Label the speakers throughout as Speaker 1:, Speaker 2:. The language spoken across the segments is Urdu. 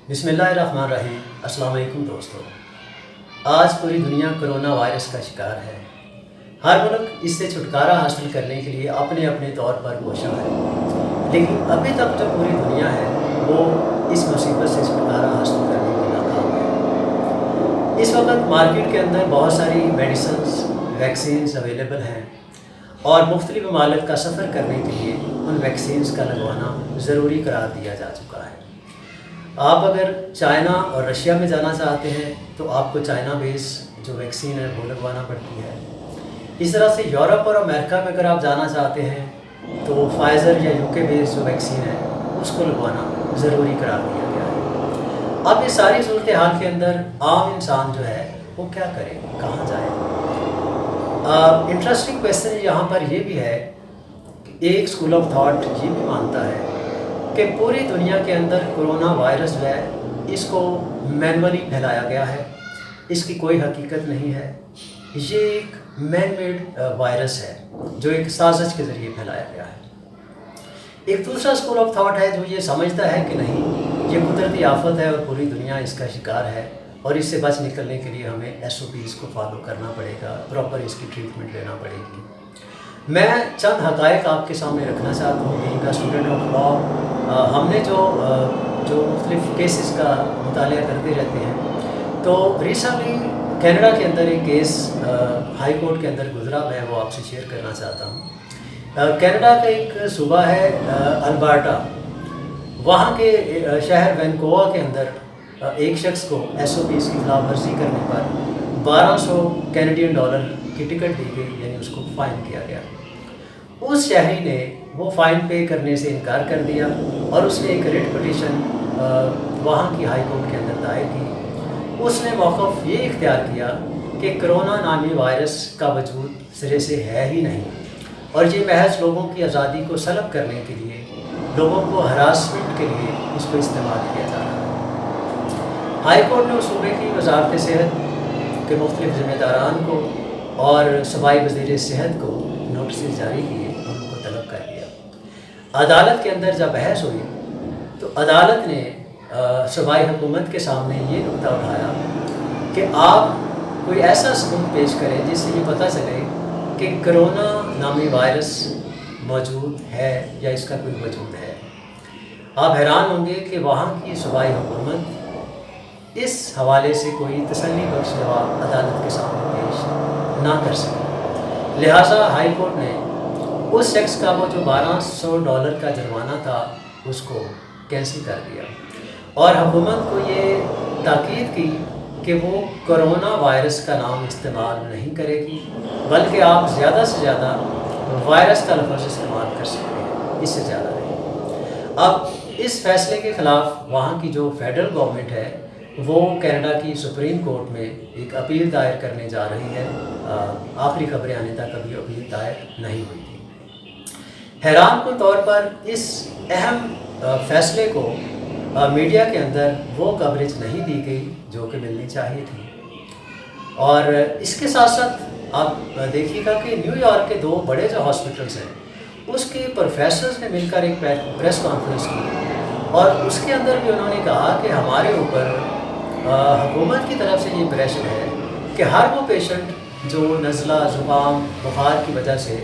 Speaker 1: بسم اللہ الرحمن الرحیم۔ السلام علیکم دوستو۔ آج پوری دنیا کرونا وائرس کا شکار ہے۔ ہر ملک اس سے چھٹکارا حاصل کرنے کے لیے اپنے اپنے طور پر کوشاں ہے، لیکن ابھی تک جو پوری دنیا ہے وہ اس مصیبت سے چھٹکارا حاصل کرنے میں ناکام ہے۔ اس وقت مارکیٹ کے اندر بہت ساری میڈیسنز، ویکسینز اویلیبل ہیں، اور مختلف ممالک کا سفر کرنے کے لیے ان ویکسینز کا لگوانا ضروری قرار دیا جا چکا ہے۔ آپ اگر چائنا اور رشیا میں جانا چاہتے ہیں تو آپ کو چائنا بیس جو ویکسین ہے وہ لگوانا پڑتی ہے۔ اس طرح سے یورپ اور امریکہ میں اگر آپ جانا چاہتے ہیں تو فائزر یا یو کے بیس جو ویکسین ہے اس کو لگوانا ضروری قرار دیا گیا ہے۔ اب یہ ساری صورتحال کے اندر عام انسان جو ہے وہ کیا کرے، کہاں جائے؟ انٹرسٹنگ کویسچن یہاں پر یہ بھی ہے کہ ایک اسکول آف تھاٹ یہ بھی مانتا ہے کہ پوری دنیا کے اندر کرونا وائرس جو ہے اس کو مینولی پھیلایا گیا ہے، اس کی کوئی حقیقت نہیں ہے، یہ ایک مین میڈ وائرس ہے جو ایک سازش کے ذریعے پھیلایا گیا ہے۔ ایک دوسرا اسکول آف تھاٹ ہے جو یہ سمجھتا ہے کہ نہیں، یہ قدرتی آفت ہے اور پوری دنیا اس کا شکار ہے، اور اس سے بچ نکلنے کے لیے ہمیں SOPs کو فالو کرنا پڑے گا، پراپر اس کی ٹریٹمنٹ لینا پڑے گی۔ میں چند حقائق آپ کے سامنے رکھنا چاہتا ہوں۔ بینگ اسٹوڈنٹ آف لا، ہم نے جو مختلف کیسز کا مطالعہ کرتے رہتے ہیں، تو ریسنٹلی کینیڈا کے اندر ایک کیس ہائی کورٹ کے اندر گزرا، میں وہ آپ سے شیئر کرنا چاہتا ہوں۔ کینیڈا کا ایک صوبہ ہے البرٹا، وہاں کے شہر وینکووا کے اندر ایک شخص کو SOPs کی خلاف ورزی کرنے پر 1200 کینیڈین ڈالر کی ٹکٹ دی گئی، یعنی اس کو فائن کیا گیا۔ اس شہری نے وہ فائن پے کرنے سے انکار کر دیا اور اس نے ایک ریٹ پٹیشن وہاں کی ہائی کورٹ کے اندر دائر کی۔ اس نے موقف یہ اختیار کیا کہ کرونا نامی وائرس کا وجود سرے سے ہے ہی نہیں، اور یہ محض لوگوں کی آزادی کو سلب کرنے کے لیے، لوگوں کو ہراسمنٹ کے لیے اس کو استعمال کیا جا رہا ہے۔ ہائی کورٹ نے اس صوبے کی وزارت صحت کے مختلف ذمہ داران کو اور صوبائی وزیر صحت کو نوٹسز جاری کیے اور ان کو طلب کر دیا۔ عدالت کے اندر جب بحث ہوئی تو عدالت نے صوبائی حکومت کے سامنے یہ نقطہ اٹھایا کہ آپ کوئی ایسا ثبوت پیش کریں جس سے یہ پتہ چلے کہ کرونا نامی وائرس موجود ہے یا اس کا کوئی وجود ہے۔ آپ حیران ہوں گے کہ وہاں کی صوبائی حکومت اس حوالے سے کوئی تسلی بخش جواب عدالت کے سامنے پیش نہ کر سکے، لہٰذا ہائی کورٹ نے اس شخص کا وہ جو 1200 ڈالر کا جرمانہ تھا اس کو کینسل کر دیا، اور حکومت کو یہ تاکید کی کہ وہ کرونا وائرس کا نام استعمال نہیں کرے گی، بلکہ آپ زیادہ سے زیادہ وائرس کا لفظ استعمال کر سکتے ہیں، اس سے زیادہ نہیں۔ اب اس فیصلے کے خلاف وہاں کی جو فیڈرل گورنمنٹ ہے وہ کینیڈا کی سپریم کورٹ میں ایک اپیل دائر کرنے جا رہی ہے۔ آخری خبریں آنے تک ابھی اپیل دائر نہیں ہوئی تھی۔ حیران کن طور پر اس اہم فیصلے کو میڈیا کے اندر وہ کوریج نہیں دی گئی جو کہ ملنی چاہیے تھی، اور اس کے ساتھ ساتھ آپ دیکھیے گا کہ نیو یارک کے 2 بڑے جو ہاسپٹلس ہیں اس کے پروفیسرز نے مل کر ایک پریس کانفرنس کی، اور اس کے اندر بھی انہوں نے کہا کہ ہمارے اوپر حکومت کی طرف سے یہ پریشر ہے کہ ہر وہ پیشنٹ جو نزلہ، زکام، بخار کی وجہ سے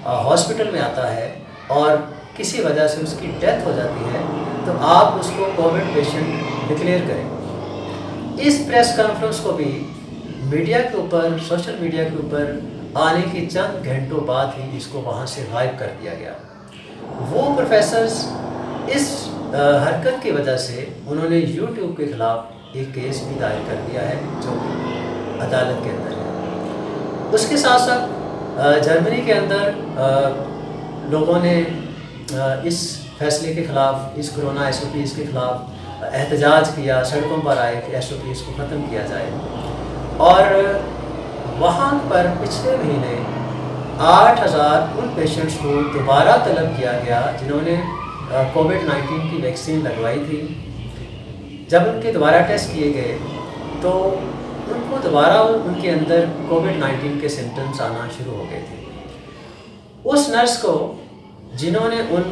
Speaker 1: ہاسپٹل میں آتا ہے اور کسی وجہ سے اس کی ڈیتھ ہو جاتی ہے تو آپ اس کو کووڈ پیشنٹ ڈکلیئر کریں۔ اس پریس کانفرنس کو بھی میڈیا کے اوپر، سوشل میڈیا کے اوپر آنے کے چند گھنٹوں بعد ہی اس کو وہاں سے غائب کر دیا گیا۔ وہ پروفیسرز اس حرکت کی وجہ سے انہوں نے YouTube کے خلاف ایک کیس بھی دائر کر دیا ہے جو عدالت کے اندر ہے۔ اس کے ساتھ ساتھ جرمنی کے اندر لوگوں نے اس فیصلے کے خلاف، اس کرونا SOPs کے خلاف احتجاج کیا، سڑکوں پر آئے کہ SOPs کو ختم کیا جائے، اور وہاں پر پچھلے مہینے 8000 ان پیشنٹس کو دوبارہ طلب کیا گیا جنہوں نے کووڈ-19 کی ویکسین لگوائی تھی۔ جب ان کے دوبارہ ٹیسٹ کیے گئے تو ان کو دوبارہ ان کے اندر کووڈ-19 کے سمٹمز آنا شروع ہو گئے تھے۔ اس نرس کو جنہوں نے ان